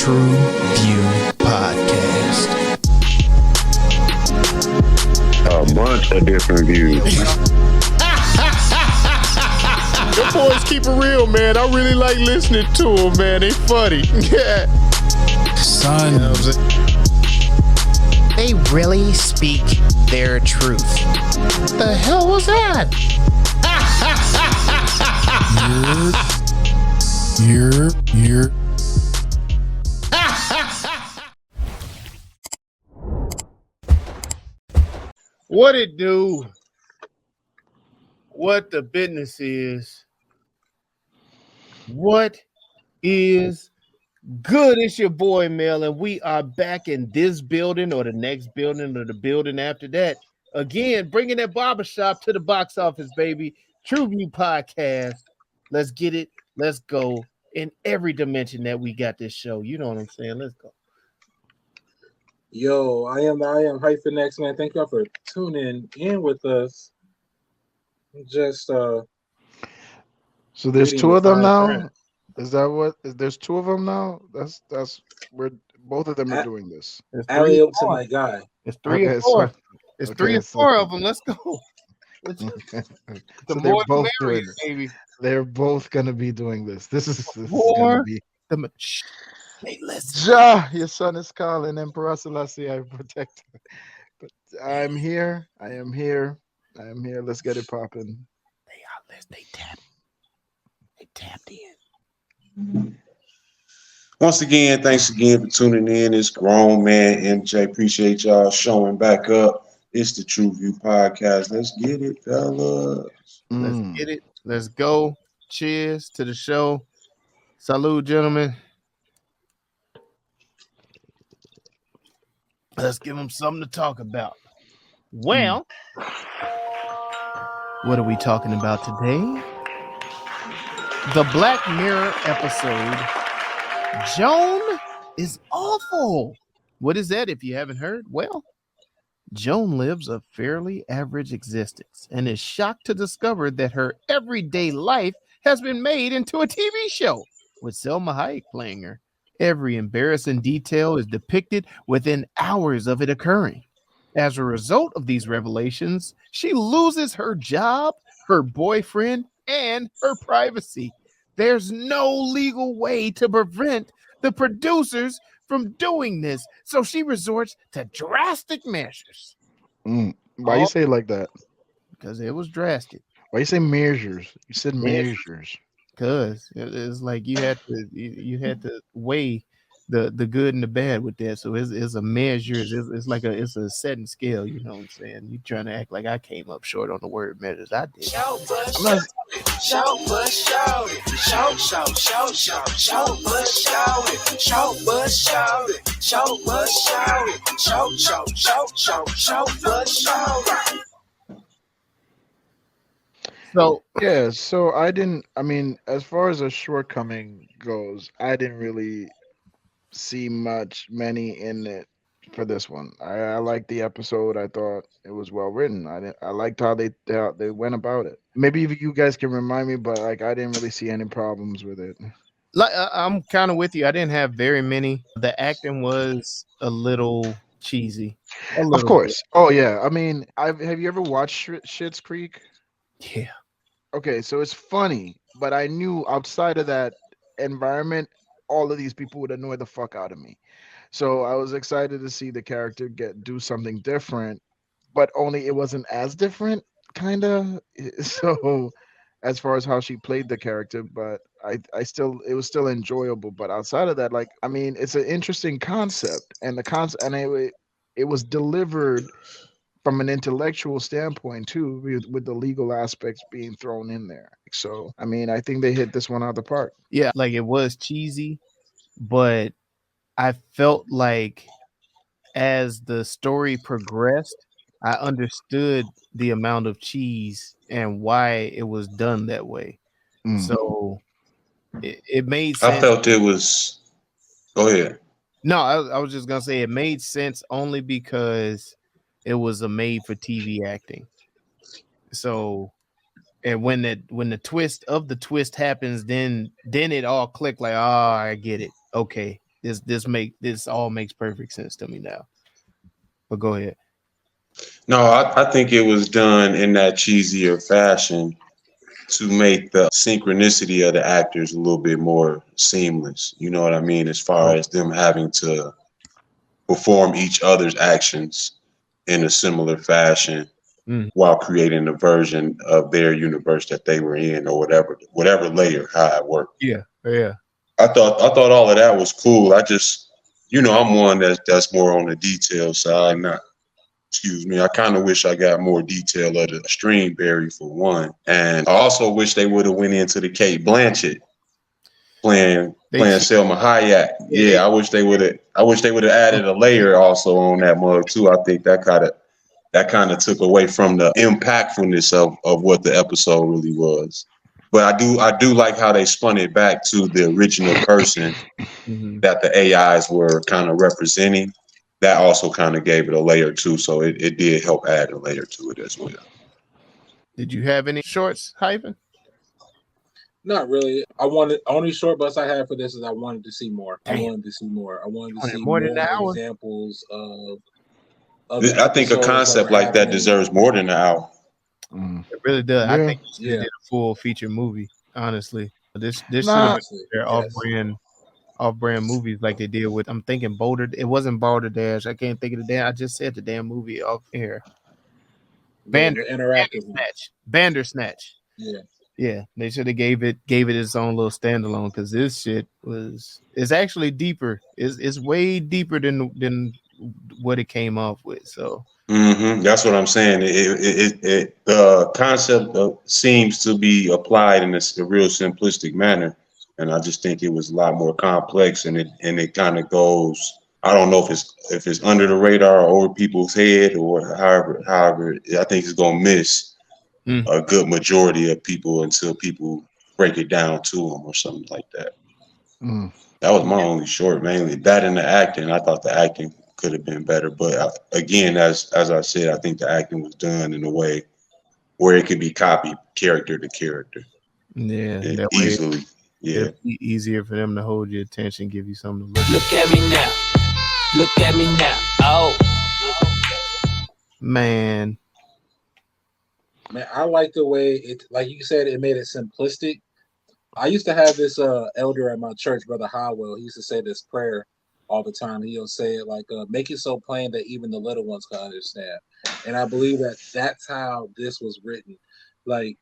TruVue podcast. A bunch of different views. The boys keep it real, man. I really like listening to them, man. They funny. Yeah. Son. You know what I'm saying? They really speak their truth. The hell was that? You're. What it do? What the business is? What is good? It's your boy Mel, and we are back in this building or the next building or the building after that. Again, bringing that barbershop to the box office, baby. TruVue podcast. Let's get it. Let's go in every dimension that we got this show. You know what I'm saying? Let's go. Yo, I am Hyphenex, man. Thank y'all for tuning in with us. Just So there's two of them now. friend. Is that what? There's two of them now. That's where both of them are doing this. It's Alley three up or to four. my guy. It's three or Okay, four. so- It's okay, three or so- four of them. Let's go. The So they're more the both merrier, doing this. baby. They're both gonna be doing this. This is Four. gonna be. Shh. Hey, listen. Ja, your son is calling, Emperor Selassie, I protect. But I'm here. I am here. Let's get it popping. They tapped in. Once again, thanks again for tuning in. It's Grown Man MJ. Appreciate y'all showing back up. It's the TruVue podcast. Let's get it, fellas. Let's get it. Let's go. Cheers to the show. Salute, gentlemen. Let's give them something to talk about. Well, what are we talking about today? The Black Mirror episode. Joan is awful. What is that if you haven't heard? Well, Joan lives a fairly average existence and is shocked to discover that her everyday life has been made into a TV show with Selma Hayek playing her. Every embarrassing detail is depicted within hours of it occurring. As a result of these revelations, she loses her job, her boyfriend, and her privacy. There's no legal way to prevent the producers from doing this, so she resorts to drastic measures. Why you say it like that? Because it was drastic. Why you say measures? You said Measures. measures. Because it's like you had to weigh the good and the bad with that. So it's a measure. It's like it's a setting scale. You know what I'm saying? You trying to act like I came up short on the word measures. I did. So Yeah, so as far as a shortcoming goes, I didn't really see many in it for this one. I liked the episode. I thought it was well written. I liked how they went about it. Maybe if you guys can remind me, but like I didn't really see any problems with it. like I'm kind of with you. I didn't have very many. The acting was a little cheesy. Of course. Oh yeah. I mean, have you ever watched Schitt's Creek? Bit. Yeah. Okay, so it's funny, but I knew outside of that environment, all of these people would annoy the fuck out of me. So I was excited to see the character do something different, but only it wasn't as different, kind of. So as far as how she played the character, but it was still enjoyable. But outside of that, like, I mean, it's an interesting concept, and it was delivered from an intellectual standpoint too, with the legal aspects being thrown in there. So, I mean, I think they hit this one out of the park. Yeah, like it was cheesy, but I felt like as the story progressed, I understood the amount of cheese and why it was done that way. So it made sense. I felt it was. Go ahead. No, I was just gonna say it made sense only because it was a made for TV acting. So, and when the twist of the twist happens, then it all clicked like, oh, I get it. Okay, This all makes perfect sense to me now. But go ahead. No, I think it was done in that cheesier fashion to make the synchronicity of the actors a little bit more seamless. You know what I mean? As far Oh, as them having to perform each other's actions in a similar fashion mm, while creating a version of their universe that they were in or whatever layer how it worked. yeah, yeah. I thought all of that was cool. I just I'm one that's more on the detail side, not excuse me. I kind of wish I got more detail of the Streamberry for one, and I also wish they would have went into the Kate Blanchett playing They playing cheat. Selma Hayek. They Yeah, I wish they would have. I wish they would have added a layer also on that mug too. I think that kind of took away from the impactfulness of what the episode really was. But I do like how they spun it back to the original person mhm. that the AIs were kind of representing. That also kind of gave it a layer too. So it did help add a layer to it as well. Did you have any shorts, Hyphen? Not really. I wanted only short bus I had for this is I wanted to see more. I Damn, wanted to see more. I wanted to wanted see more than an more hour. examples of the I think a episodes that were concept like that happening. deserves more than an hour. Mm. It really does. I Yeah. think you should have Yeah, did a full feature movie. Honestly, this should have Nah. been honestly, their yes. off-brand movies like they did with. I'm thinking Boulder. It wasn't Boulder Dash. I can't think of the damn. I just said the damn movie off air. The interactive one. Bandersnatch. Yeah. Yeah, they should have gave it its own little standalone because this shit it's actually deeper. It's way deeper than what it came off with. So That's what I'm saying. The concept seems to be applied in a real simplistic manner, and I just think it was a lot more complex, and it kind of goes. I don't know if it's under the radar or over people's head or however. I think it's gonna miss mm, a good majority of people until people break it down to them or something like that. Mm. That was my only short, mainly that and the acting. I thought the acting could have been better, but again, as I said, I think the acting was done in a way where it could be copied character to character yeah, that way easily. Yeah, it'll be easier for them to hold your attention, give you something to look at. Look at me now. Look at me now. Oh. Man, Man, I like the way it, like you said, it made it simplistic. I used to have this elder at my church, Brother Howell. He used to say this prayer all the time. He'll say it like, make it so plain that even the little ones can understand. And I believe that that's how this was written. Like,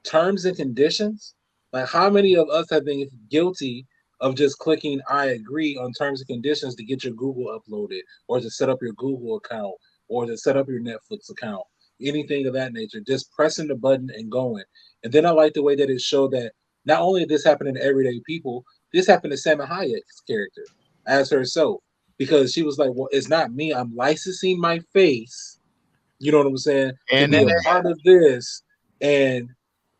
terms and conditions. Like, how many of us have been guilty of just clicking I agree on terms and conditions to get your Google uploaded or to set up your Google account or to set up your Netflix account, anything of that nature, just pressing the button and going. And then I like the way that it showed that not only did this happen to everyday people, this happened to Salma Hayek's character as herself, because she was like, well, it's not me. I'm licensing my face, you know what I'm saying, to and be then a part of this. And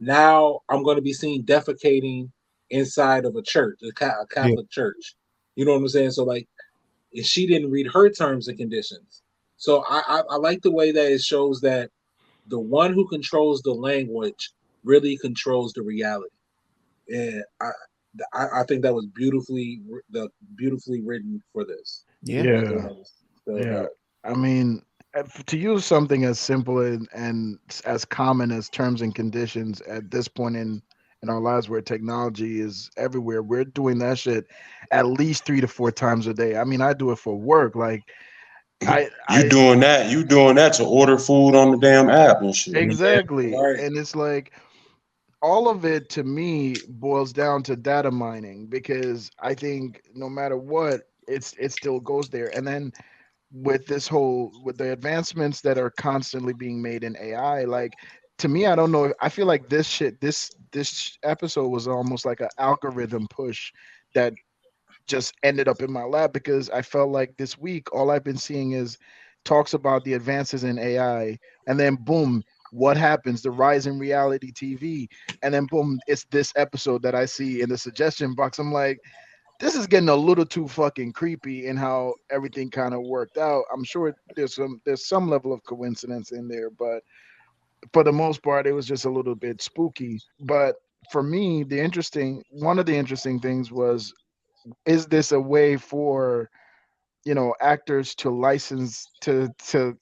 now I'm going to be seen defecating inside of a church, a yeah, Catholic church. You know what I'm saying? So, like, and she didn't read her terms and conditions. So I like the way that it shows that the one who controls the language really controls the reality. And I think that was beautifully written for this. yeah, I think Yeah. that was so Yeah. dope. I mean, to use something as simple and as common as terms and conditions at this point in our lives where technology is everywhere, we're doing that shit at least 3 to 4 times a day. I mean, I do it for work. Like I you I doing that? You doing that to order food on the damn app and shit. mm, exactly. Right. And it's like all of it to me boils down to data mining because I think no matter what, it still goes there. And then with the advancements that are constantly being made in AI, like to me, I don't know. I feel like this episode was almost like an algorithm push that just ended up in my lap because I felt like this week all I've been seeing is talks about the advances in AI, and then boom, what happens? The rise in reality TV, and then boom, it's this episode that I see in the suggestion box. I'm like, this is getting a little too fucking creepy in how everything kind of worked out. I'm sure there's some level of coincidence in there, but for the most part, it was just a little bit spooky. But for me, the interesting one of the interesting things was is this a way for actors to license to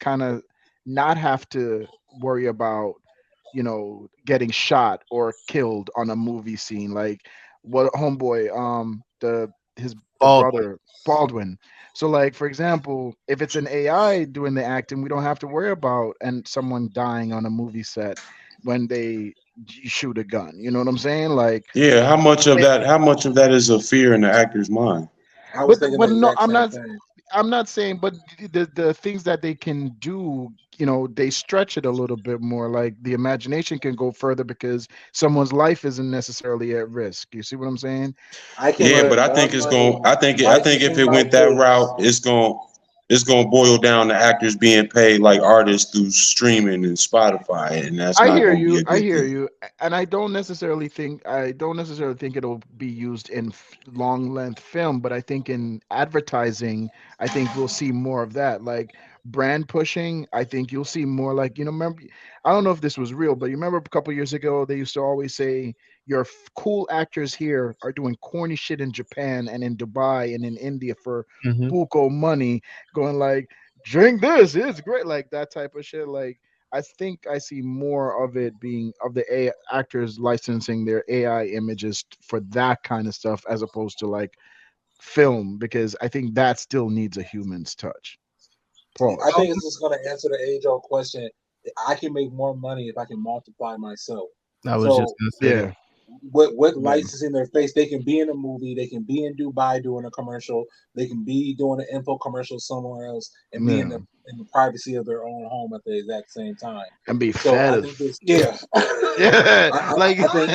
kind of not have to worry about getting shot or killed on a movie scene, like what homeboy the Baldwin. brother Baldwin. So like, for example, if it's an AI doing the acting, we don't have to worry about and someone dying on a movie set when they shoot a gun, you know what I'm saying? Like, Yeah, how much of that is a fear in the actor's mind? I was thinking but the no, exact same thing. I'm not saying, but the things that they can do, they stretch it a little bit more. Like the imagination can go further because someone's life isn't necessarily at risk. You see what I'm saying? I can Yeah, make But but I more think it's going. money I think if licensing it my went that face. route, it's going to boil down to actors being paid like artists through streaming and Spotify, and that's I not hear going to be you. a I good hear thing. you. And I don't necessarily think it'll be used in long length film, but I think in advertising, I think we'll see more of that. Like brand pushing, I think you'll see more like, remember, I don't know if this was real, but you remember a couple years ago they used to always say your cool actors here are doing corny shit in Japan and in Dubai and in India for Hmm. buco money, going like, drink this, it's great, like that type of shit. Like I think I see more of it being of the actors licensing their AI images for that kind of stuff as opposed to like film, because I think that still needs a human's touch. I Pause. think it's just going to answer the age old question. I can make more money if I can multiply myself. I was just So gonna say that. Yeah, with yeah, licensing their face, they can be in a movie, they can be in Dubai doing a commercial, they can be doing an info commercial somewhere else, and be in yeah, the privacy of their own home at the exact same time. and be So fed I as think this, yeah, yeah, I, like, like,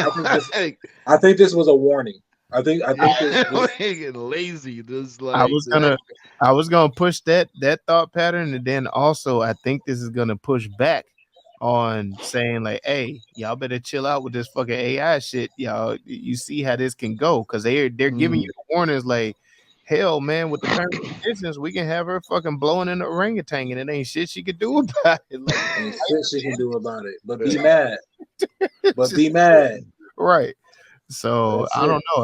I think this was a warning. I think this like lazy. Just I like was let. gonna I was gonna push that thought pattern, and then also I think this is gonna push back on saying like, hey, y'all better chill out with this fucking AI shit. Y'all, you see how this can go, because they're giving you Mm, the warnings like, hell, man, with the terms and conditions, we can have her fucking blowing in the orangutan, and it ain't shit she could do about it. Like, ain't shit she can do about it. But be yeah. mad. But just be mad. right. So That's I it. don't know.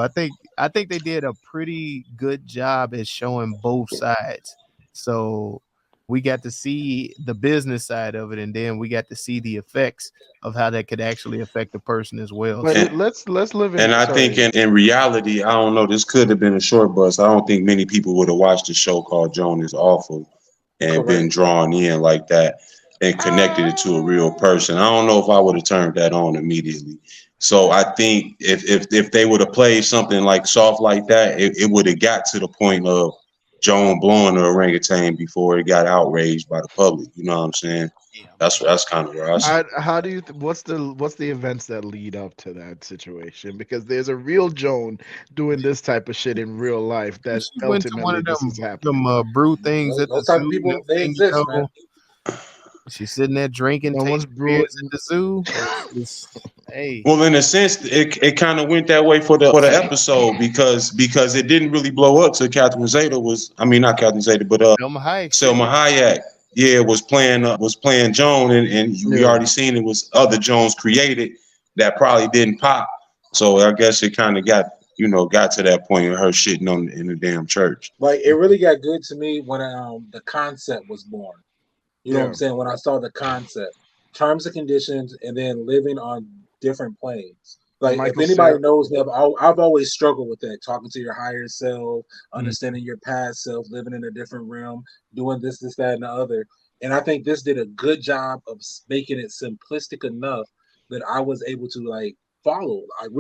I think they did a pretty good job at showing both sides. So we got to see the business side of it, and then we got to see the effects of how that could actually affect the person as well. But So let's live And in. I think Sorry. in reality, I don't know, this could have been a short bus. I don't think many people would have watched the show called Joan is Awful and been Correct. drawn in like that and connected it to a real person. I don't know if I would have turned that on immediately. So I think if they would have played something like soft like that, it would have got to the point of Joan blowing the orangutan before it got outraged by the public. You know what I'm saying? yeah, That's kind of where I see it. How do you what's the events that lead up to that situation? Because there's a real Joan doing this type of shit in real life that she went to one ultimately of this is them happening. brew things at the Those type of zoo. people, Next they thing you exist, man. know, she's sitting there drinking, No one's tasting beers brewing. at the zoo. Hey, Well, in a sense, it kind of went that way for the episode because it didn't really blow up to Catherine Zeta was, I mean, not Catherine Zeta, but Selma Hayek sitting Selma Hayek, yeah, was playing Joan, and we Yeah. already seen it was other Jones created that probably didn't pop. So I guess it kind of got to that point of her shitting on in the damn church. Like it really got good to me when the concept was born. You know what I'm Yeah. saying? When I saw the concept, terms and conditions, and then living on different planes. Like if Michael anybody Sarah. knows me, I've always struggled with that. Talking to your higher self, there. understanding your past self, living in a different realm, doing this, that, and the other. And I think this did a good job of making it simplistic enough that I was able to like follow. Like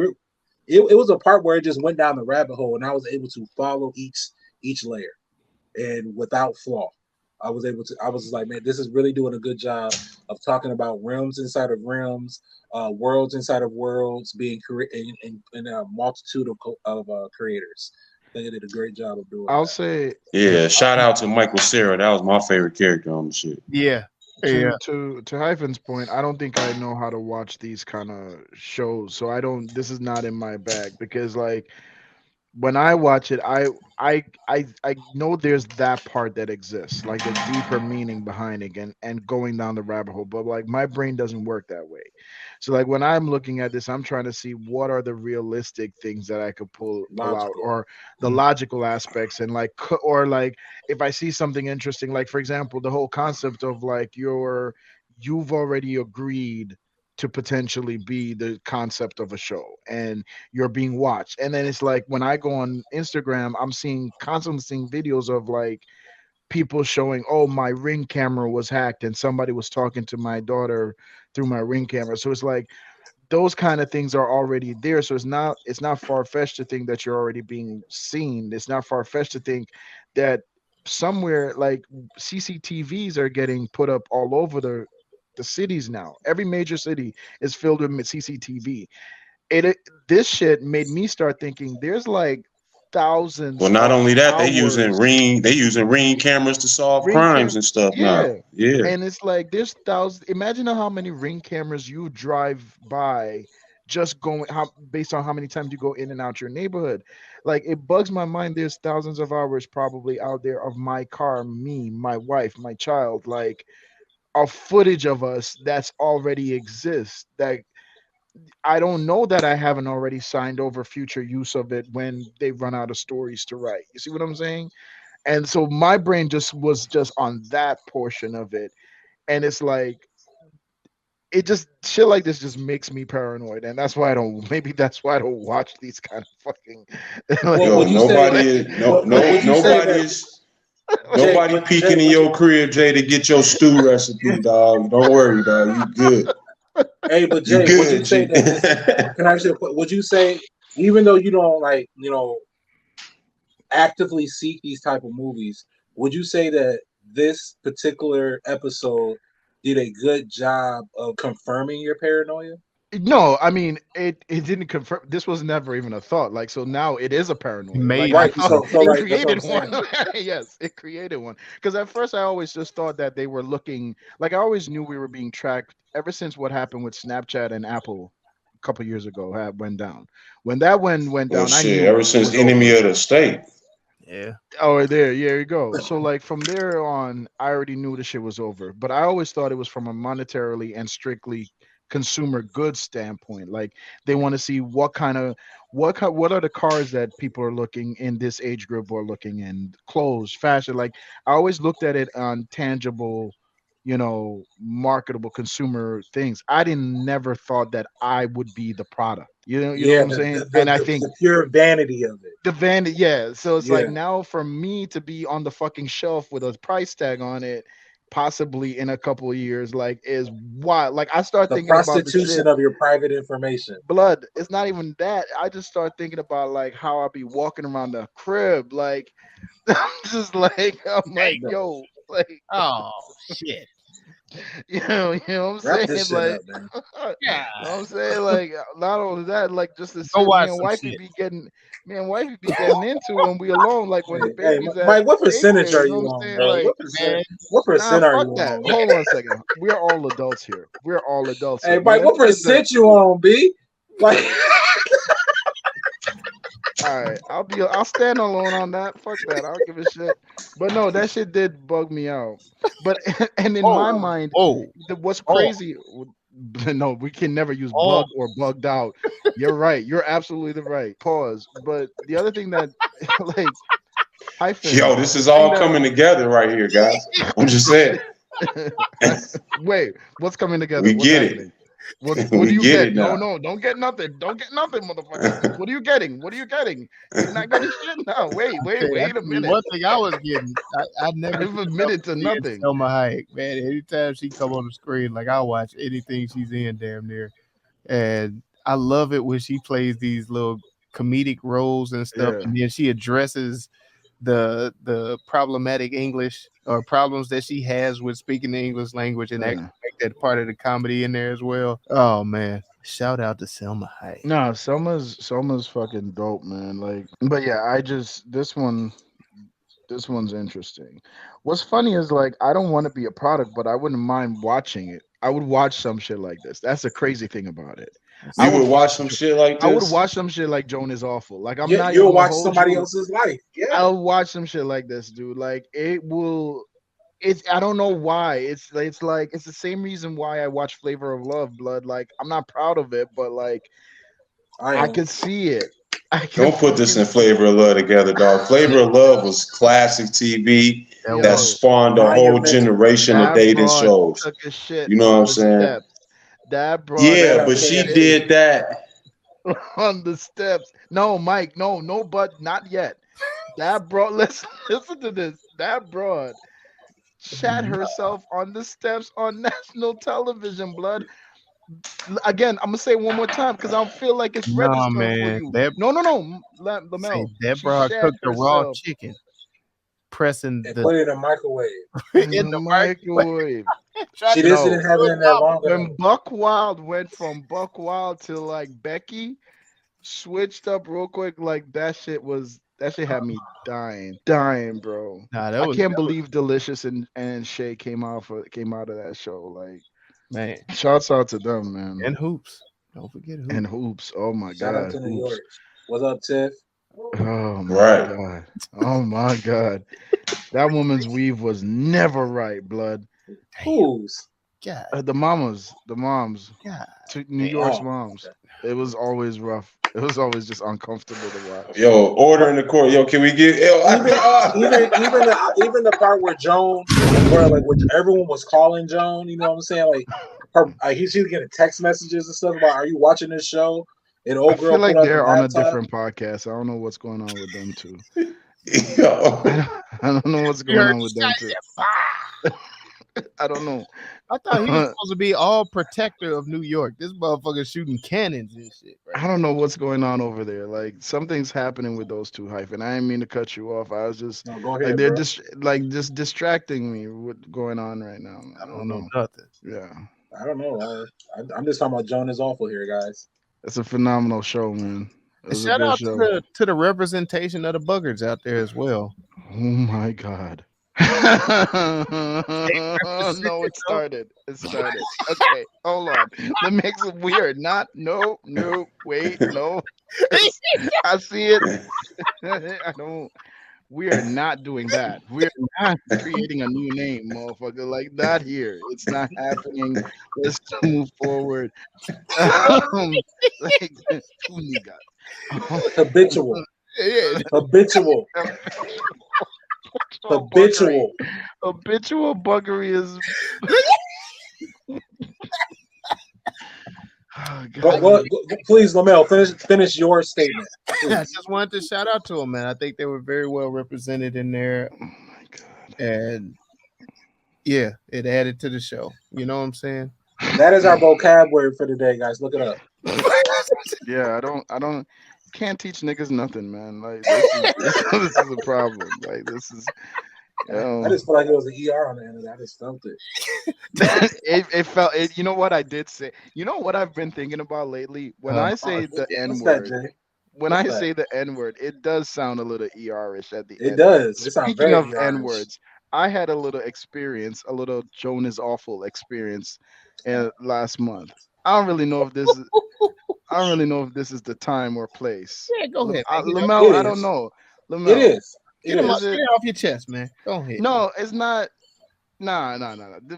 it was a part where it just went down the rabbit hole, and I was able to follow each layer and without flaw. I was able to. I was like, man, this is really doing a good job of talking about realms inside of realms, worlds inside of worlds, being created in a multitude of creators. I think they did a great job of doing I'll that. say Yeah, shout out to Michael Cera. That was my favorite character on the shit. Yeah, yeah. to Hyphen's point, I don't think I know how to watch these kind of shows, so I don't. This is not in my bag because like when I watch it, I know there's that part that exists, like the deeper meaning behind it, and going down the rabbit hole. But like my brain doesn't work that way. So like when I'm looking at this, I'm trying to see what are the realistic things that I could pull out, Logical. or the logical aspects, and like or like if I see something interesting, like for example, the whole concept of like you've already agreed to potentially be the concept of a show, and you're being watched. And then it's like when I go on Instagram, I'm seeing constantly seeing videos of like people showing, oh, my ring camera was hacked and somebody was talking to my daughter through my ring camera. So it's like those kind of things are already there. So it's not far-fetched to think that you're already being seen. It's not far-fetched to think that somewhere like CCTVs are getting put up all over the cities now. Every major city is filled with CCTV. It this shit made me start thinking there's like Well, thousands not of only that, hours they using ring cameras to solve ring crimes cam and stuff now. yeah. Yeah. And it's like there's thousands. Imagine how many ring cameras you drive by, just going how based on how many times you go in and out your neighborhood. Like it bugs my mind there's thousands of hours probably out there of my car, me, my wife, my child, like of footage of us that's already exists, that I don't know that I haven't already signed over future use of it when they run out of stories to write. You see what I'm saying? And so my brain just was just on that portion of it. And it's like it just shit like this just makes me paranoid. And that's why I don't maybe that's why I don't watch these kind of fucking like, Well, Yo, would you say? nobody is no But no would you say nobody that is Jay? nobody But Jay, peeking in your crib, Jay, to get your stew recipe, dog. Don't worry, dog. You good. hey, but You Jay, would you good, say G. that this? Can I ask you a question? Would you say, even though you don't like, actively seek these type of movies, would you say that this particular episode did a good job of confirming your paranoia? no, I mean it didn't confirm, this was never even a thought. Like so now it is a paranoia. Like Made I it Right. know so. So it right. That's what I'm created one. saying. Yes, it created one. Because at first I always just thought that they were looking, like I always knew we were being tracked ever since what happened with Snapchat and Apple a couple years ago had went down. When that went Well, down, I shit. knew Ever it since was enemy over. of the state, Yeah. Oh, there you go. So like from there on, I already knew the shit was over. But I always thought it was from a monetarily and strictly consumer goods standpoint. Like they want to see what are the cars that people are looking in this age group are looking in, clothes, fashion. Like I always looked at it on tangible, marketable consumer things. I didn't never thought that I would be the product. You know what Yeah. I'm saying? The And I the, think the pure vanity of it. the van, yeah. So it's like Yeah. now for me to be on the fucking shelf with a price tag on it, possibly in a couple of years, like is wild. Like I start The thinking about the prostitution shit. of your private information. Blood. It's not even that. I just start thinking about like how I'll be walking around the crib, like I'm just like I'm like Dang. Bro, yo, like Oh shit. you know what I'm wrap saying, this shit like up, man. Yeah. know what I'm saying? Like not only that, like just the Go shit watch some shit. me and wifey be getting into when we alone, like when the Hey, baby's at Mike, what percentage daycare, are you know you what I'm on, saying? bro? Like, Man, What nah, percent are fuck you that. on, man? Hold on a second. We're all adults here. We're all adults Hey, here. When Mike, them what kids are percent you on, B? Like, all right, I'll stand alone on that. Fuck that. I don't give a shit. But no, that shit did bug me out. But and in my whoa, mind, whoa, what's oh, crazy, no, we can never use oh, bug or bugged out. You're right. You're absolutely the right. Pause. But the other thing that like yo, hyphen, this is the thing all that coming together right here, guys. I'm just saying, wait, what's coming together? we What's get it. happening? What do We you get get? it No, now. no, don't get nothing. Don't get nothing, motherfucker. What are you getting? What are you getting? You're not getting shit now. Wait, okay, I wait a tell you minute. one thing I was getting. I never I've get enough admitted of to seeing nothing. Selma Hayek, man. Anytime she come on the screen, like I watch anything she's in, damn near, and I love it when she plays these little comedic roles and stuff, Yeah. and then she addresses the problematic English or problems that she has with speaking the English language and actually Yeah. make that part of the comedy in there as well. Oh man, shout out to Selma Hayek. No, Selma's fucking dope, man. Like, but yeah, I just this one's interesting. What's funny is like I don't want to be a product, but I wouldn't mind watching it. I would watch some shit like this. That's the crazy thing about it. I You would would watch some shit like I would this? watch some shit like Joan is awful. Like I'm You, not you'll even gonna watch hold somebody you. else's life. Yeah. I'll watch some shit like this, dude. Like it will. It's I don't know why. It's like it's the same reason why I watch Flavor of Love, Blood. Like I'm not proud of it, but like I I am. could see it. I can Don't put this fucking in Flavor of Love together, dog. Flavor of Love was classic TV That that yo. was spawned a whole Monumental. generation of That dating broad shows. took a shit You know what on I'm the saying? steps. That broad Straight Yeah, up took but a she shit KFC. did that. on the steps. No, Mike. No, no, but not yet. That broad. Listen to this. That broad shat herself on the steps on national television. Blood. Again, I'm gonna say it one more time because I don't feel like it's nah, registering for man. you. That No, no, no, say Lamel. that She bro shat cooked a raw herself chicken, pressing And the put it in a microwave. in in the the microwave. microwave. Tried She to just No, didn't have it cook in there up. long enough. when Buck Wild went from Buck Wild to like Becky, switched up real quick. Like that shit had me dying, bro. Nah, I can't that was believe Delicious and Shay came out of that show. Like, man. shouts out to them, man. And hoops. Don't forget hoops. And Hoops. Oh my Shout out God, to New Hoops. York. What's up, Tiff? Oh my Right. God. Oh my God. That woman's weave was never right, blood. Who's? God, The moms, God. to New York's Oh, moms. It was always rough. It was always just uncomfortable to watch. Yo, order in the court. Yo, can we get? Yo, even the part where Joan, where like which everyone was calling Joan, you know what I'm saying? Like her, she's getting text messages and stuff about, "Are you watching this show?" And I old feel girl put like up the they're on a laptop. different podcast. I don't know what's going on with them too. yo. I don't know what's You going heard on the with shot, them he too. said, "Bah!" I don't know. I thought he was supposed to be all protector of New York. This motherfucker shooting cannons and shit, I right? don't know what's going on over there. Like something's happening with those two hyphen. I didn't mean to cut you off. I was just No, go like ahead, they're bro. just distracting me with what's going on right now. Man. I don't know nothing. Yeah, I don't know. I'm just talking about Joan is awful here, guys. it's a phenomenal show, man. It was a Shout good out show. to the representation of the buggers out there as well. Oh my God. No, it started. It started. Okay, hold on. That makes it weird. Not no, wait, no. I see it. I don't. We are not doing that. We're not creating a new name, motherfucker. Like not here. It's not happening. Let's move forward. Like two niggas. Habitual, Yeah, habitual, habitual. Habitual buggery is. Oh, God. Please, Lamel, finish your statement. I Please. just wanted to shout out to them, man. I think they were very well represented in there, Oh my God. and yeah, it added to the show. You know what I'm saying? That is our vocab word for today, guys. Look it up. Yeah, I don't can't teach niggas nothing, man. Like this is a problem. Like this is I just feel like it was an ER on the end of that. I just felt it. it felt it. You know what I did say? You know what I've been thinking about lately? When I say the N What's that, word, Jay? when What's I that? say the N word, it does sound a little ER-ish at the It end. does. It sounds Speaking very of ER-ish. N words, I had a little experience, a little Joan is awful experience last month. I don't really know if this is I don't really know if this is the time or place. Yeah, go ahead, man. Lamel, It I don't is. know. It Lamel, is. Get It it is. off your chest, man. Go ahead. no, it's not. Nah.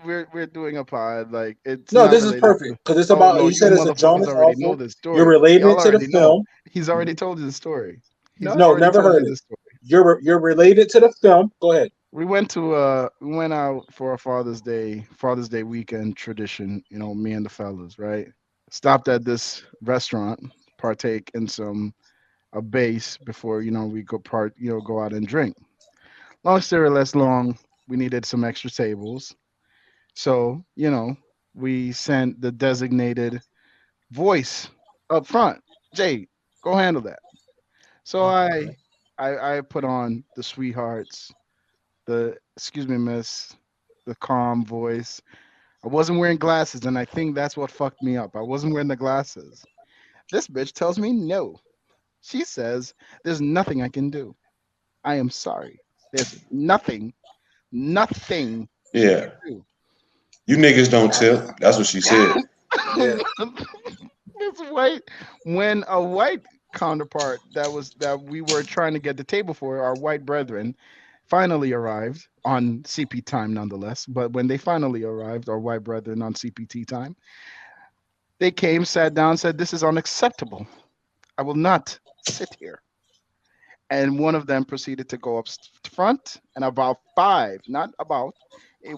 We're doing a pod. Like it's No, not this is related to. perfect because it's Oh about. no, You you said it's a Joan motherfuckers is already know awful. this You're story. relating Y'all it to the already know. film. He's already told you the story. He's No, already never told heard you it. the story. You're related to the film. Go ahead. We went out for a Father's Day weekend tradition, me and the fellas, right? Stopped at this restaurant, partake in a base before, we go out and drink. Long story less long, we needed some extra tables. So, we sent the designated voice up front. Jay, go handle that. So I put on the sweethearts, the excuse me, miss, the calm voice. I wasn't wearing glasses, and I think that's what fucked me up. I wasn't wearing the glasses. This bitch tells me no. She says there's nothing I can do. I am sorry. There's nothing she Yeah. can do. You niggas don't tip. That's what she said. Yeah. It's white. When a white counterpart that we were trying to get the table for, our white brethren, finally arrived on CP time nonetheless. But when they finally arrived, our white brethren on CPT time, they came, sat down, said, "This is unacceptable. I will not sit here." And one of them proceeded to go up front, and about five, not about,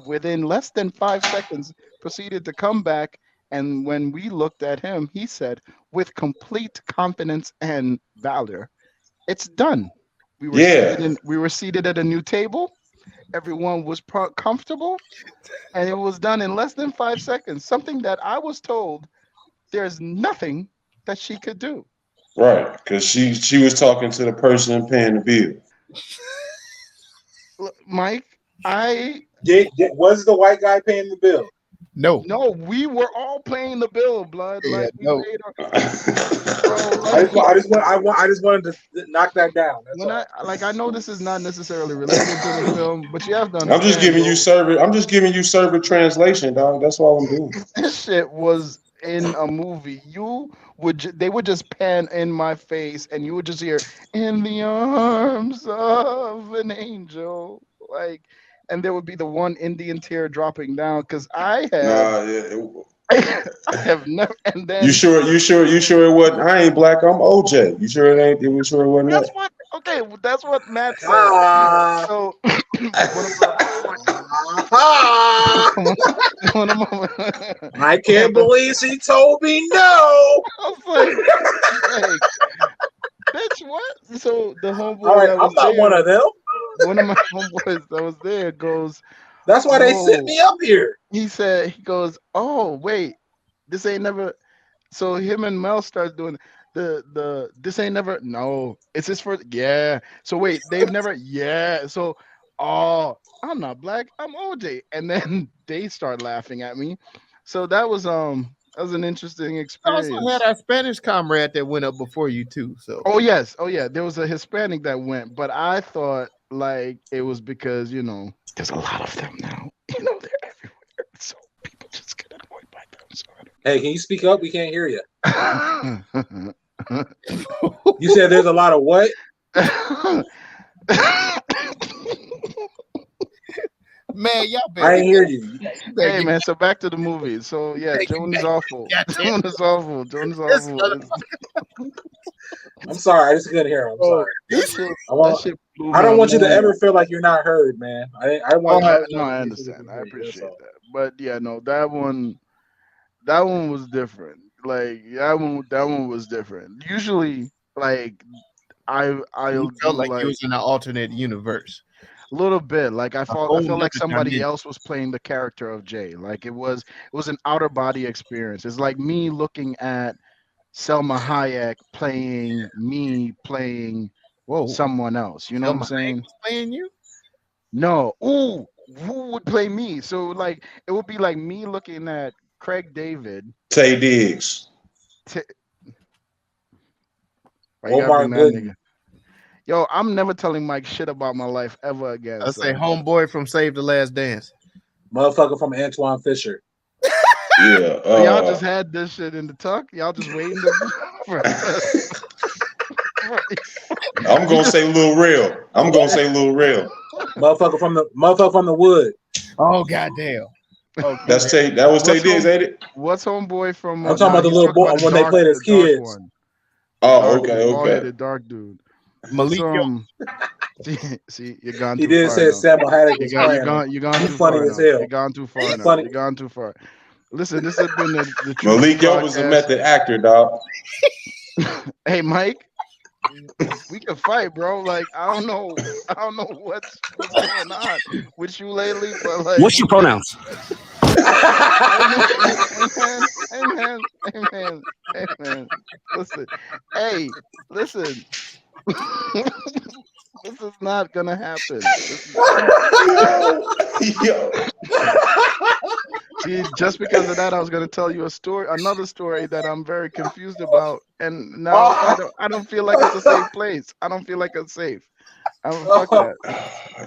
within less than 5 seconds, proceeded to come back. And when we looked at him, he said, with complete confidence and valor, "It's done." Yeah, We were seated at a new table. Everyone was comfortable, and it was done in less than 5 seconds. Something that I was told there's nothing that she could do. right. Because she was talking to the person paying the bill. Look, Mike, I Was the white guy paying the bill? No. no, we were all paying the bill, blood. Yeah, Like we no. paid bro. I just wanted to knock that down. That's When all. I know this is not necessarily related to the film, but you have to I'm just understand, giving you bro, server. I'm just giving you server translation, dog. That's all I'm doing. this shit was in a movie. They would just pan in my face, and you would just hear "In the arms of an angel," like, and there would be the one Indian tear dropping down because Nah, I have never, and then you sure? You sure? You sure it wasn't? I ain't black. I'm OJ. You sure it ain't? You sure it wasn't that's that? what. Okay, that's what Matt said. Ah, So one of the ah, one of my, I can't believe she told me no. I was like, bitch, what? So the homeboy All right, that I'm was not one there, of them. one of my homeboys that was there goes, That's why they sent "Oh," me up here. he goes, "Oh, wait, this ain't never." So him and Mel starts doing this ain't never, no, it's his first, yeah. So wait, they've never, yeah. So, oh, I'm not black, I'm OJ, and then they start laughing at me. So that was an interesting We also had experience. our Spanish comrade that went up before you too. So Oh yes, oh yeah, there was a Hispanic that went, but I thought like it was because there's a lot of them now. They're everywhere, so people just get annoyed by them. So Hey, can you speak up? We can't hear you. I You said there's a lot of what? don't- man, y'all I better ain't hear you. Hey man, so back to the movie. So yeah, Thank you, Joan is thank awful. goddamn. Joan is awful. Joan is This awful. I'm sorry. I just couldn't hear. I'm Oh, sorry. that shit, I that want. shit blew I my don't want you to mind. ever feel like you're not heard, man. I want. Oh, I no, want I to make sure we understand. can I hear you. That's appreciate all. that. But yeah, no, that one was different. Like that one was different. Usually, like I'll You felt do like you like was in an alternate universe. a little bit. Like I A felt I whole felt like nother somebody dimension. else was playing the character of Jay. Like it was an outer body experience. It's like me looking at Selma Hayek playing me playing Whoa. someone else. You know what I'm Selma Hayek saying? was playing you? No. Ooh, who would play me? So like it would be like me looking at Craig David. Tay Diggs. T- Why you gotta Omar bring that Gooden. nigga? Yo, I'm never telling Mike shit about my life ever again. I say son. homeboy from Save the Last Dance. Motherfucker from Antoine Fisher. Yeah. So y'all just had this shit in the tuck. Y'all just waiting for I'm gonna say Lil Real. I'm gonna say Lil Real. Motherfucker from the wood. Oh goddamn. Okay. That's Tay. That was Tay What's Diggs, ain't it? what's homeboy from? I'm talking Nah, about the he's little talking boy about when they played as the dark kids. one. Oh, okay, Bald okay. headed dark dude. Malik So Young. see, you're gone He too did far say now. Samuel Haddock was playing him. You gone He's too funny far as now. hell. You gone too far He's now. funny. You gone too far. Listen, this has been the True View Malik Young was a podcast. method actor, dog. Hey, Mike, we can fight, bro. Like I don't know what's going on with you lately, but like What's your pronouns? hey man. Listen, hey, listen. This is not gonna happen. Yo. See, just because of that, I was gonna tell you another story that I'm very confused about, and now I don't feel like it's a safe place. I don't feel like it's safe. Fuck that.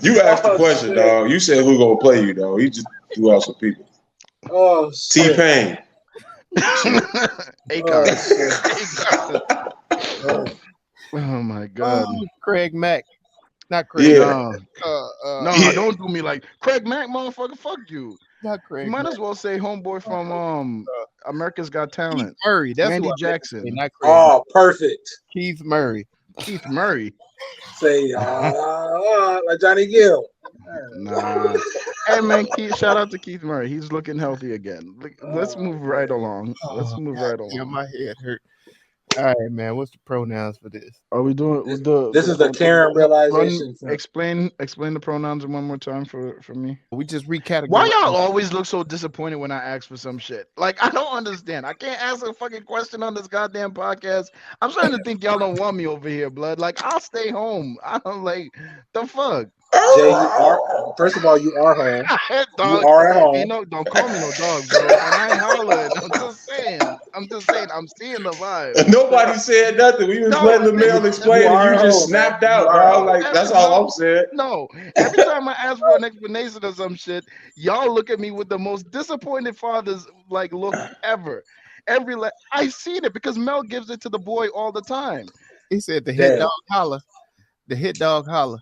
You asked the question, shit. dog. You said who gonna play you, dog. He just threw out some people. Oh shit. T-Pain. Akon. shit. Akon. Oh my god. Oh, Craig Mack. Not Craig. Yeah. No, no, Yeah. don't do me like Craig Mack, motherfucker. Fuck you. Not You Craig might Mack. as well say homeboy from America's Got Keith Talent. Murray. That's Randy who I meant to say, Jackson. not Craig Mack. Oh, perfect. Keith Murray. Keith Murray. Say, like Johnny Gill. Nah. Hey man, Keith, shout out to Keith Murray. He's looking healthy again. Let's move right along. Let's move right Yeah, along. my head hurt. All right, man. What's the pronouns for this? Are we doing This is the Karen realization. Explain the pronouns one more time for me. We just recategorized. Why y'all always look so disappointed when I ask for some shit? Like I don't understand. I can't ask a fucking question on this goddamn podcast. I'm starting to think y'all don't want me over here, blood. Like I'll stay home. I don't like the fuck. Jay, you are first of all, you are home. Dog, You are at home. ain't no, don't call me no dog, bro. And I ain't hollering. I'm just saying. I'm seeing the vibe. Nobody said nothing. We was No, letting the male explain, you and you are just home, snapped man. out, You are bro. home. Like that's all I'm saying. No, every time I ask for an explanation or some shit, y'all look at me with the most disappointed father's like look ever. I seen it because Mel gives it to the boy all the time. He said the hit Damn. dog holler. The hit dog holler.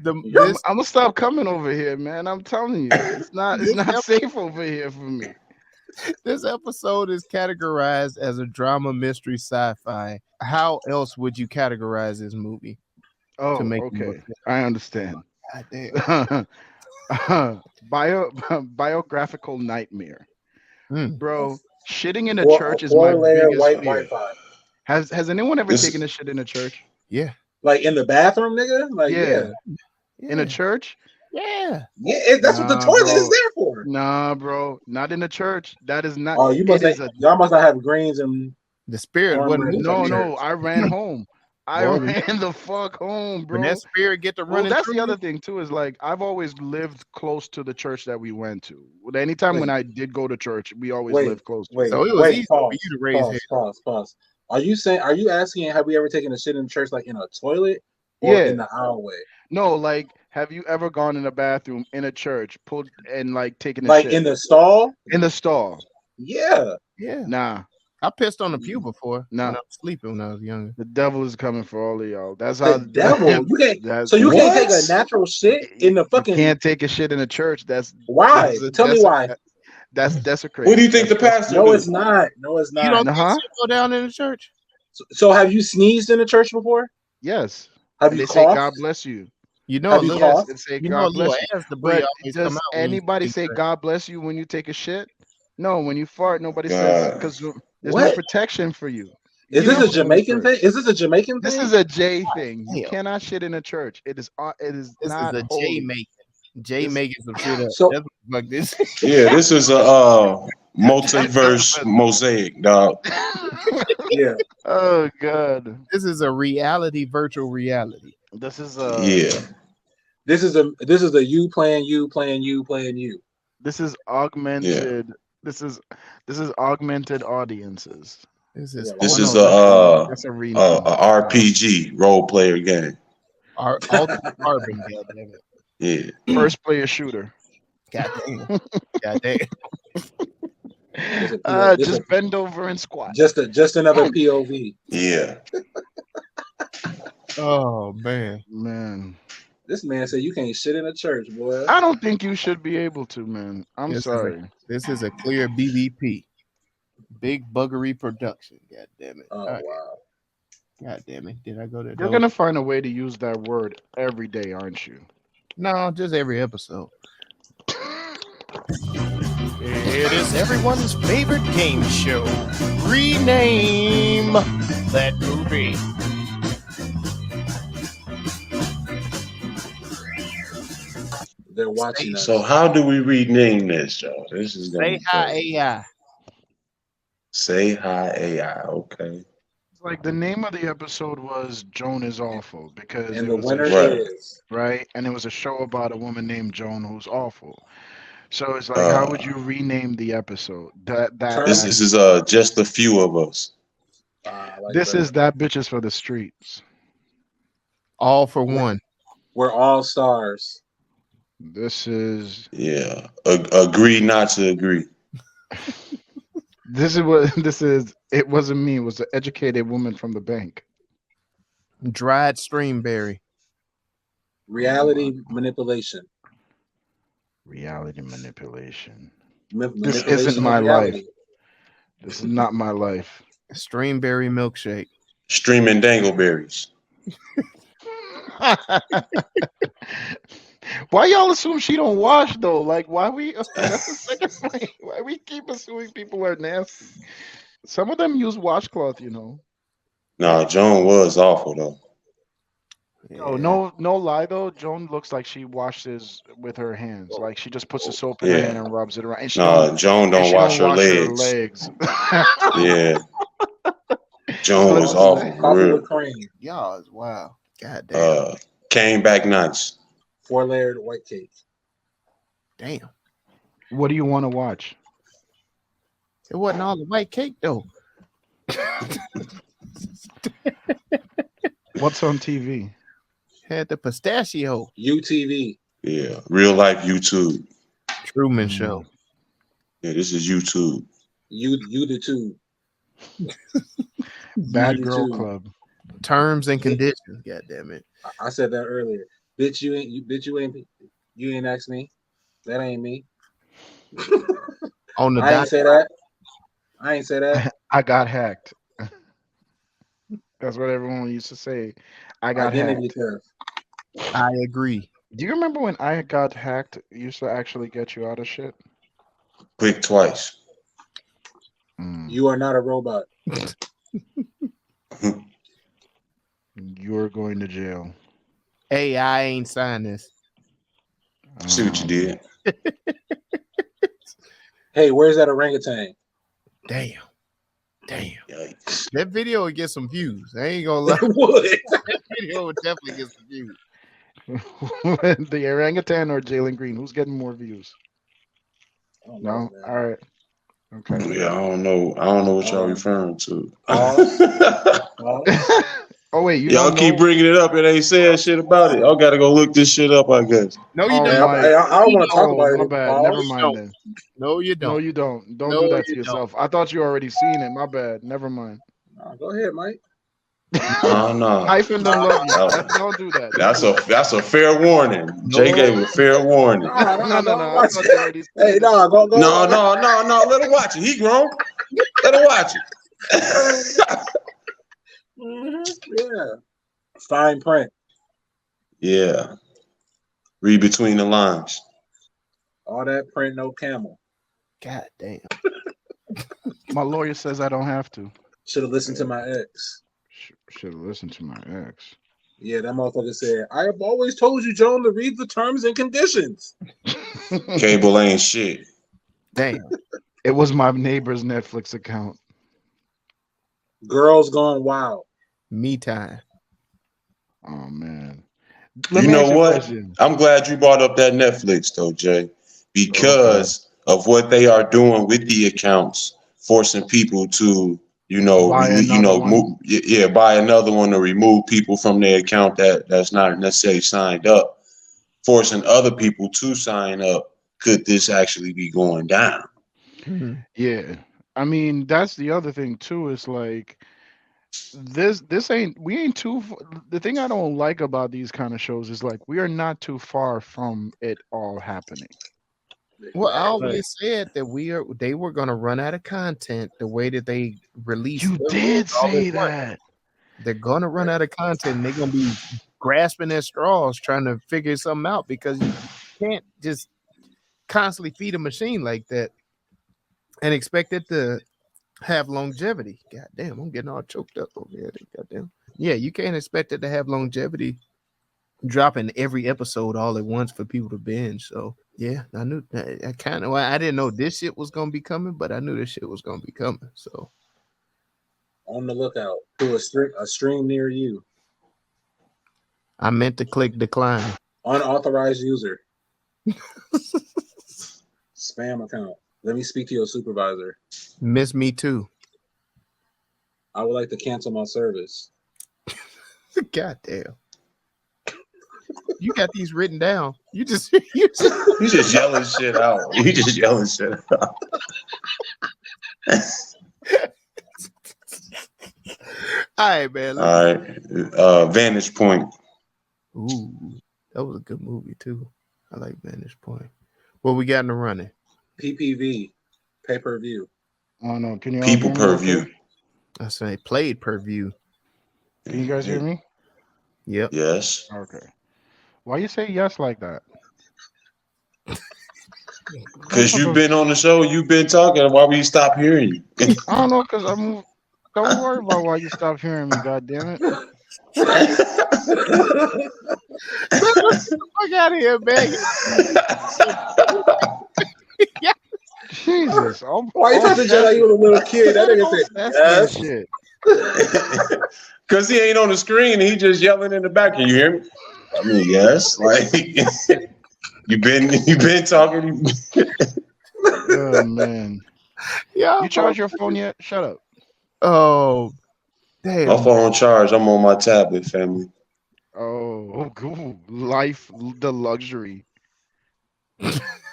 I'm gonna stop coming over here, man. I'm telling you, it's not safe over here for me. This episode is categorized as a drama, mystery, sci-fi. How else would you categorize this movie? Oh, To make it more okay, I understand. God damn. Biographical nightmare, Mm. bro. Shitting in a Four- church is my four-layer biggest white fear. Wi-Fi. Has anyone ever This- taken a shit in a church? Yeah. Like in the bathroom, nigga. Like Yeah. yeah. In a church? Yeah. That's what the Nah, toilet bro. is there for. Nah, bro, not in a church. That is not. Oh, you must it is y'all must not have greens and The spirit Arm wasn't ring. moving. No, Church. no, I ran home. I Boy, ran the fuck home, bro. When that spirit get to Well, running that's through the other you, thing too. Is like I've always lived close to the church that we went to. Anytime when Wait. I did go to church, we always Wait, lived close to. wait, So it was easy for pause, you to raise pause. Are you asking have we ever taken a shit in church like in a toilet or Yeah. in the aisleway? No, like, have you ever gone in a bathroom in a church, pulled and like taken a Like shit in the stall? in the stall? Yeah. Yeah. Nah, I pissed on the pew before Nah. when I was sleeping when I was younger. the devil is coming for all of y'all. That's The how devil. You can't That's, so you can't take What? a natural shit in the fucking You can't take a shit in a church. why? Tell me why. That's desecrated. What do you think the pastor No, do? it's not. No, it's You not. don't Uh-huh. think shit go down in the church? So have you sneezed in a church before? Yes. Have And you they say coughed? God bless you. You know, Have a you little, coughed? And say you know, a God little bless you. ass debris But always come does out. when you anybody think say that. God bless you when you take a shit? No, when you fart, nobody says God. because there's no What? protection for you. Is You this don't a shit in Jamaican church. thing? Is this a Jamaican This thing? is a J thing. You Hell. cannot shit in a church. It is This not is a J holy. making. J This- making some shit up. So- That's what the fuck this. Yeah, this is a multiverse mosaic, dog. Yeah. Oh God. This is a reality, virtual reality. This is Yeah. This is a you playing you playing you playing you. This is augmented. This is augmented audiences. This is This Oh, is no, That's a a rename. RPG role player game. our ultimate carbon. Goddamn it. Yeah. First player shooter. Goddamn. Goddamn. It's a POV. Just bend over and squat. Just another POV. Yeah. Oh man. Man, This man said you can't shit in a church, boy. I don't think you should be able to, man. I'm This is sorry. This is a clear BBP. Big buggery production. God damn it. Oh All right. wow. God damn it. Did I go to You're gonna find a way to use that word every day, aren't you? No, just every episode. It is everyone's favorite game show. Rename that movie. They're watching us. So how do we rename this, Joe? This is gonna Say be hi crazy. AI. Say hi AI. Okay. Like the name of the episode was Joan is Awful because And it the was winner Right. is right, and it was a show about a woman named Joan who's awful. So it's like, how would you rename the episode? That This is just a few of us. like this that. is that bitches for the streets. All for one. We're all stars. This is Yeah. Agree not to agree. this is what this is. It wasn't me. It was an educated woman from the bank. Dried streamberry. Reality manipulation. Reality manipulation. This Manipulation isn't of my life. reality. This is not my life. Streamberry milkshake. Streaming dangleberries. Why y'all assume she don't wash though? Like, why we? That's the second point. Why we keep assuming people are nasty? Some of them use washcloth, you know. Nah, Joan was awful though. Oh, no lie though. Joan looks like she washes with her hands. Like she just puts the soap in her hand Yeah. and rubs it around. And she Nah, don't. Joan And don't she wash don't her wash her legs. legs. Yeah. Joan was Coffee- awful for Coffee real. with cream. Y'all is wow. God damn. Came back nice. 4-layered white cake. Damn. What do you want to watch? It wasn't all the white cake though. What's on TV? Had the pistachio. UTV. Yeah. Real life YouTube. Truman Show. Yeah, this is YouTube. You the two. Bad You Girl too. Club. Terms and conditions. God damn it. I said that earlier. Bitch, you ain't asked me. That ain't me. On the I ain't dot. say that. I ain't say that. I got hacked. That's what everyone used to say. I got Identity hacked. theft. I agree. Do you remember when I got hacked used to actually get you out of shit? Click twice. You are not a robot. You're going to jail. Hey, I ain't signed this. See what you did. Hey, where's that orangutan? Damn. Damn. Yikes. That video would get some views. I ain't gonna lie. Would. That video would definitely get some views. The orangutan or Jalen Green? Who's getting more views? No? All right. Okay. Yeah, I don't know. I don't know what y'all referring to. Oh, wait. You Y'all don't keep know? bringing it up and ain't saying shit about it. Y'all gotta go look this shit up, I guess. No, you Oh, don't. my. I don't want to talk Oh, about my it. bad. Pause. Never mind then. No, you don't. No, you don't. Don't No, do that to you yourself. I thought you already seen it. My bad. Never mind. Nah, go ahead, Mike. No. Hyphen don't love you. Don't do that. That's a fair warning. Jay gave a fair warning. No. I thought you already seen Hey, it. no, go. No. Let him watch it. He grown. Let him watch it. Yeah. Fine print. Yeah. Read between the lines. All that print, no camel. God damn. My lawyer says I don't have to. Should have listened to my ex. Should have listened to my ex. Yeah, that motherfucker said, I have always told you, Joan, to read the terms and conditions. Cable ain't shit. Damn. It was my neighbor's Netflix account. Girls Gone Wild. Me time. Oh man. You know what? I'm glad you brought up that Netflix though, Jay, because of what they are doing with the accounts, forcing people to, Buy another one. buy another one, or remove people from their account that's not necessarily signed up, forcing other people to sign up. Could this actually be going down? Yeah. I mean, that's the other thing too, is like we ain't too the thing I don't like about these kind of shows is like we are not too far from it all happening. Well, I always said that they were gonna run out of content the way that they released. You did say that. They're gonna run out of content and they're gonna be grasping at straws trying to figure something out, because you can't just constantly feed a machine like that and expect it to have longevity. God damn, I'm getting all choked up over here. Goddamn. Yeah, you can't expect it to have longevity, dropping every episode all at once for people to binge. So yeah, I knew I didn't know this shit was gonna be coming, but I knew this shit was gonna be coming. So On the lookout to a stream near you. I meant to click decline. Unauthorized user. Spam account. Let me speak to your supervisor. Miss me too. I would like to cancel my service. God damn. You got these written down. You just You just yelling shit out. You just yelling shit out. all right, man. All right. Vantage Point. Ooh, that was a good movie too. I like Vantage Point. What we got in the running? PPV, pay per view. Oh no, can you all People hear me per okay? view. I say played per view. Can you guys hear me? Yep. Yes. Okay. Why you say yes like that? Because you've been on the show, you've been talking. Why we stop hearing you? I don't know, cause I'm. Don't worry about why you stopped hearing me. God damn it! Fuck out of here, man. Jesus, Why you talking to Jay like you was a little kid? That nigga said, that's yes. shit. Because he ain't on the screen, he just yelling in the back. Can you hear me? I mean, yes. Like you've been talking. Oh man, Yeah. you charge your phone yet? Shut up. Oh, My damn. phone on charge. I'm on my tablet, family. Oh, cool. Life, the luxury.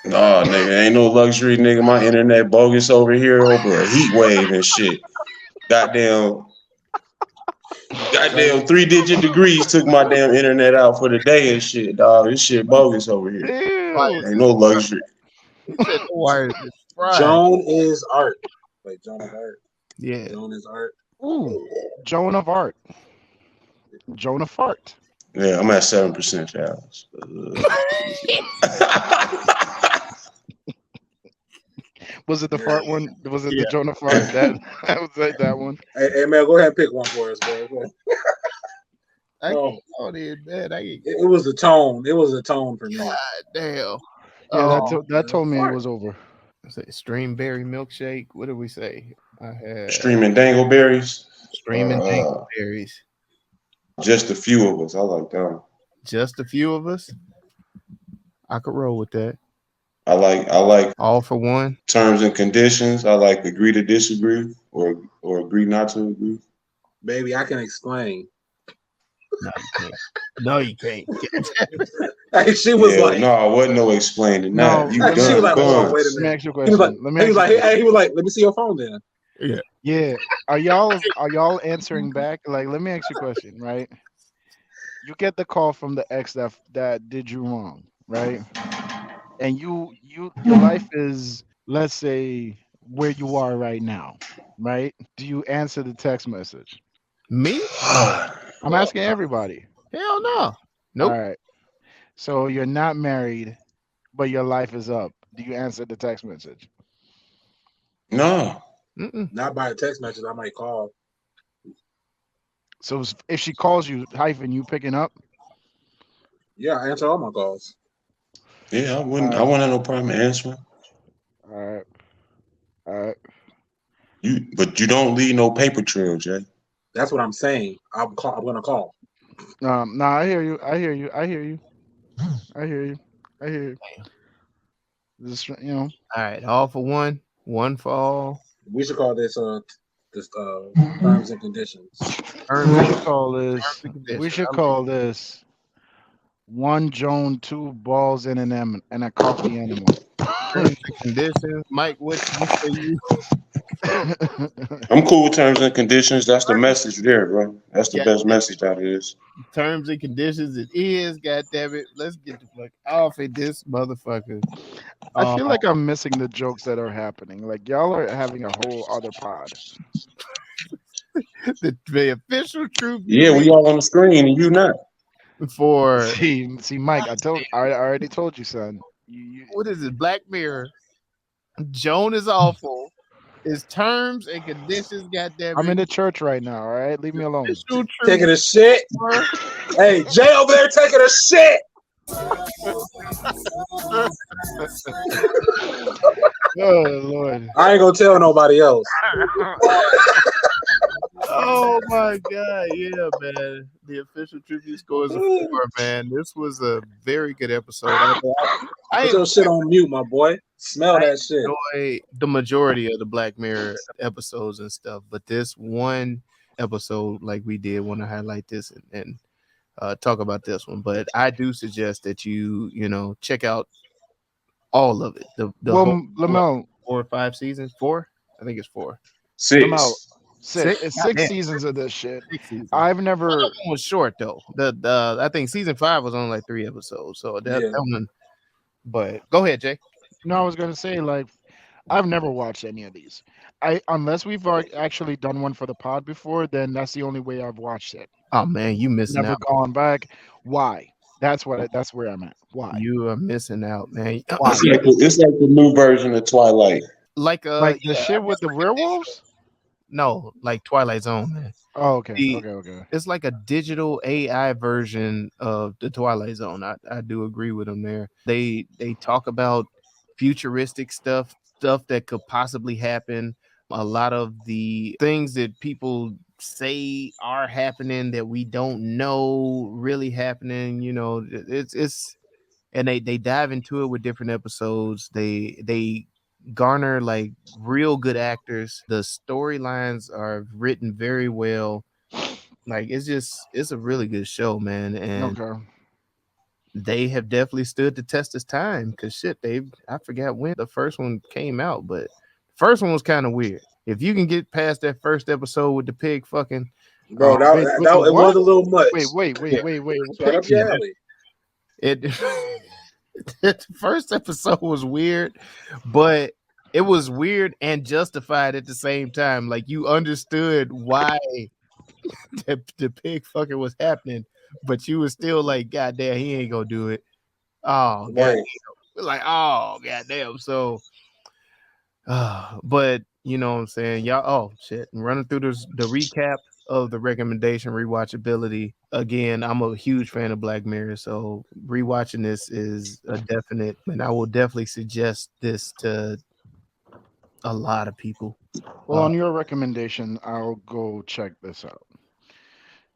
Nah, nigga, ain't no luxury, nigga. My internet bogus over here over a heat wave and shit. Goddamn 3-digit degrees took my damn internet out for the day and shit, dog. This shit bogus over here. Ew. Ain't no luxury. He said the wire is fried. Joan is art. Wait, Joan is art. Yeah. Joan is art. Ooh, Joan of Art. Joan of Fart. Yeah, I'm at 7% Charles. Was it the fart one? Was it Yeah. the Joan of Fart? That was that one. Hey, man, go ahead and pick one for us, bro. I Oh. can't on it, man. It was the tone. It was the tone for me. God damn. Yeah, Oh, that told me it was over. I say Streamberry milkshake. What did we say? I had Streaming dangleberries. streaming dingleberries. Just a few of us. I like them. Just a few of us. I could roll with that. I like All for one. terms and conditions. I like agree to disagree or agree not to agree. Baby, I can explain. No, you can't. No, you can't. Hey, she was like, no, I wasn't no explaining No, that. You let me- she was like, hold on, done. wait a Let me minute. ask you a He was like, question. Let me ask you a question. hey, he was like, let me see your phone then. Yeah. Are y'all answering back? Like, let me ask you a question, right? You get the call from the ex that did you wrong, right? And your life is, let's say, where you are right now, right? Do you answer the text message? Me? I'm asking everybody. Hell no. Nope. All right. So you're not married, but your life is up. Do you answer the text message? No. Mm-mm. Not by a text message. I might call. So if she calls you, hyphen, you picking up? Yeah, I answer all my calls. Yeah, I wouldn't have no problem answering. All right. But you don't leave no paper trail, Jay. That's what I'm saying. I'm gonna call. No, I hear you. This, All right. All for one. One for all. We should call this terms and conditions. we should call this. Terms and conditions. We should call this one Joan, two balls in an M and a coffee animal. Terms and conditions. Mike, what you say you? I'm cool with terms and conditions. That's the message there, bro. That's the Yeah. best message out of this. Terms and conditions it is. God damn it. Let's get the fuck off of this motherfucker. I feel like I'm missing the jokes that are happening. Like y'all are having a whole other pod. the official TruVue Yeah, we all on the screen and you not. for See, Mike. I already told you, son. You, what is it? Black Mirror. Joan is awful. It's terms and conditions. God damn it. I'm in the church right now. All right, leave me alone. Official Taking a shit. TruVue. Hey, Jay over there taking a shit. Oh Lord. I ain't gonna tell nobody else. Oh my god, yeah, man. The official TruVue score is a 4, man. This was a very good episode. I Put your shit on mute, my boy. Smell that shit. enjoy the majority of the Black Mirror episodes and stuff, but this one episode, like we did, want to highlight this and talk about this one, but I do suggest that you check out all of it. The Well, whole Lamel, 4 or 5 seasons. Four, I think it's four. Lamel, Six. six. Six. It's God six damn, seasons of this shit. 6 seasons. I've One of never. them was short though. The I think season 5 was only like 3 episodes. So that one. But go ahead, Jay. No, I was gonna say like I've never watched any of these. I unless we've actually done one for the pod before, then that's the only way I've watched it. Oh man, you missing Never out. gone back. Why? That's where I'm at. Why? You are missing out, man. Why? It's like the new version of Twilight. Like Like the yeah, shit with the werewolves? no, like Twilight Zone, man. Oh, okay, The okay. It's like a digital AI version of the Twilight Zone. I do agree with them there. They talk about futuristic stuff that could possibly happen. A lot of the things that people say are happening that we don't know really happening. It's and they dive into it with different episodes. They garner like real good actors. The storylines are written very well. Like it's a really good show, man, and Okay. they have definitely stood the test of time. Cause shit, I forgot when the first one came out, but the first one was kind of weird. If you can get past that first episode with the pig fucking, Bro, Wait, with the it was what? a little much. Wait. It's right up Pigs? your alley. it the first episode was weird, but it was weird and justified at the same time. Like you understood why the pig fucking was happening, but you was still like, God damn, he ain't gonna do it. Oh god, Right. like oh goddamn. So, but you know what I'm saying, y'all. Oh shit, I'm running through the recap of the recommendation rewatchability. Again, I'm a huge fan of Black Mirror, so rewatching this is a definite, and I will definitely suggest this to a lot of people. Well, on your recommendation, I'll go check this out.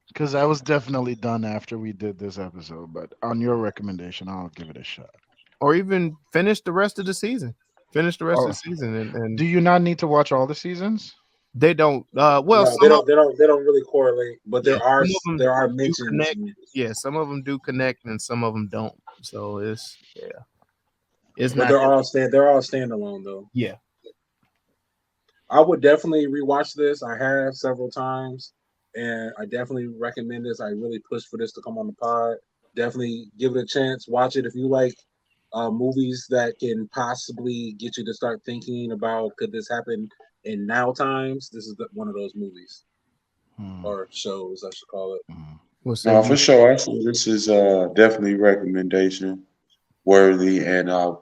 Because I was definitely done after we did this episode, but on your recommendation, I'll give it a shot. Or even finish the rest of the season. Finish the rest of the season, and Do you not need to watch all the seasons? they don't. Well, No, some of they don't really correlate, but yeah, some of them there are do mentions. connect. Yeah, some of them do connect, and some of them don't. So it's it's But not. they're all standalone though. Yeah, I would definitely rewatch this. I have several times, and I definitely recommend this. I really push for this to come on the pod. Definitely give it a chance. Watch it if you like movies that can possibly get you to start thinking about could this happen in now times. This is one of those movies or shows, I should call it. we'll No, say for sure. I think this is definitely recommendation worthy, and not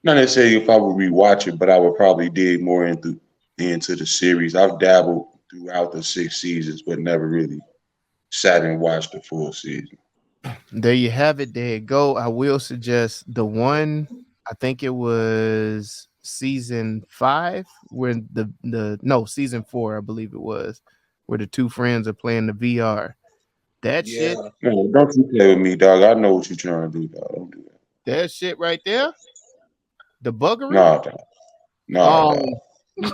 necessarily if I would rewatch it, but I would probably dig more into the series. I've dabbled throughout the 6 seasons, but never really sat and watched the full season. there you have it. There you go. I will suggest the one. I think it was season 5 when the no season 4, I believe it was, where the two friends are playing the VR. That shit, Yeah, No, don't you play with me, dog. I know what you're trying to do, dog. Don't do that. that shit right there, the buggery. Nah, dog. Nah, dog. Um, You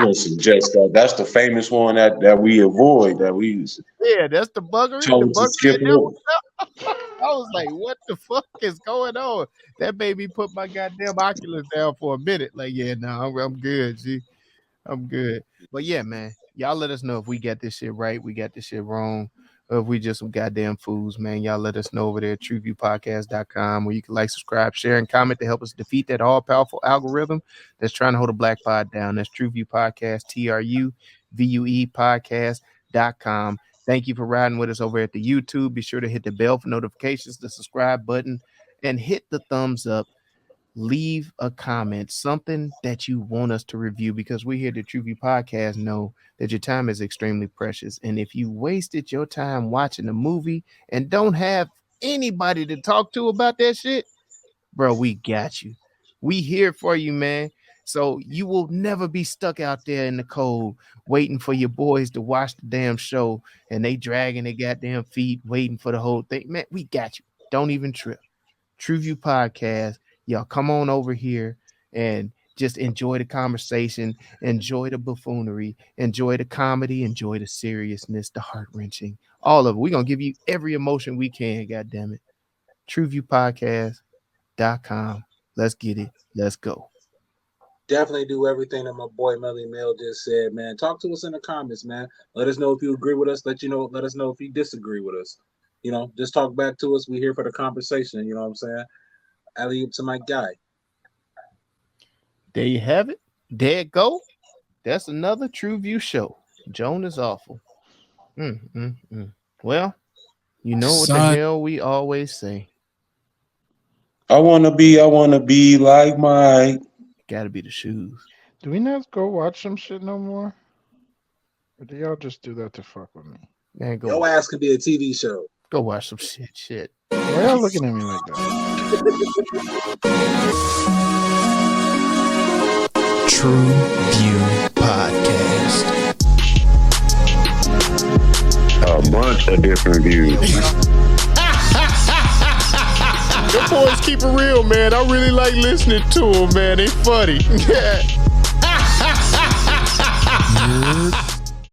don't suggest that. That's the famous one that we avoid, that we yeah, that's the buggery. The chose to buggery skip in there. over. I was like, what the fuck is going on? That made me put my goddamn Oculus down for a minute. Like, yeah, no, I'm good, G. I'm good. But yeah, man, y'all let us know if we got this shit right, we got this shit wrong, or if we just some goddamn fools, man. Y'all let us know over there at TruVuePodcast.com, where you can like, subscribe, share, and comment to help us defeat that all-powerful algorithm that's trying to hold a black pod down. That's TruVue Podcast, TruVue Podcast.com. Thank you for riding with us over at the YouTube. Be sure to hit the bell for notifications, the subscribe button, and hit the thumbs up. Leave a comment, something that you want us to review, because we here at the TruVue Podcast know that your time is extremely precious. And if you wasted your time watching a movie and don't have anybody to talk to about that shit, bro, we got you. We here for you, man. So you will never be stuck out there in the cold waiting for your boys to watch the damn show and they dragging their goddamn feet waiting for the whole thing. Man, we got you. Don't even trip. TruVue Podcast. Y'all come on over here and just enjoy the conversation, enjoy the buffoonery, enjoy the comedy, enjoy the seriousness, the heart-wrenching, all of it. We're going to give you every emotion we can, goddammit. TruVuePodcast.com. Let's get it. Let's go. Definitely do everything that my boy Melly Mel just said, man. Talk to us in the comments, man. Let us know if you agree with us. Let us know if you disagree with us. Just talk back to us. We're here for the conversation. You know what I'm saying? Alley up to my guy. There you have it. There it go. That's another TruVue show. Joan is awful. Well, you know what the Son. hell we always say. I wanna be like Mike. Gotta be the shoes. Do we not go watch some shit no more? Or do y'all just do that to fuck with me? Man, go Your ass could be a TV show. go watch some shit. Why y'all looking at me like that? TruVue Podcast. A bunch of different views. Your boys keep it real, man. I really like listening to them, man. They funny. You're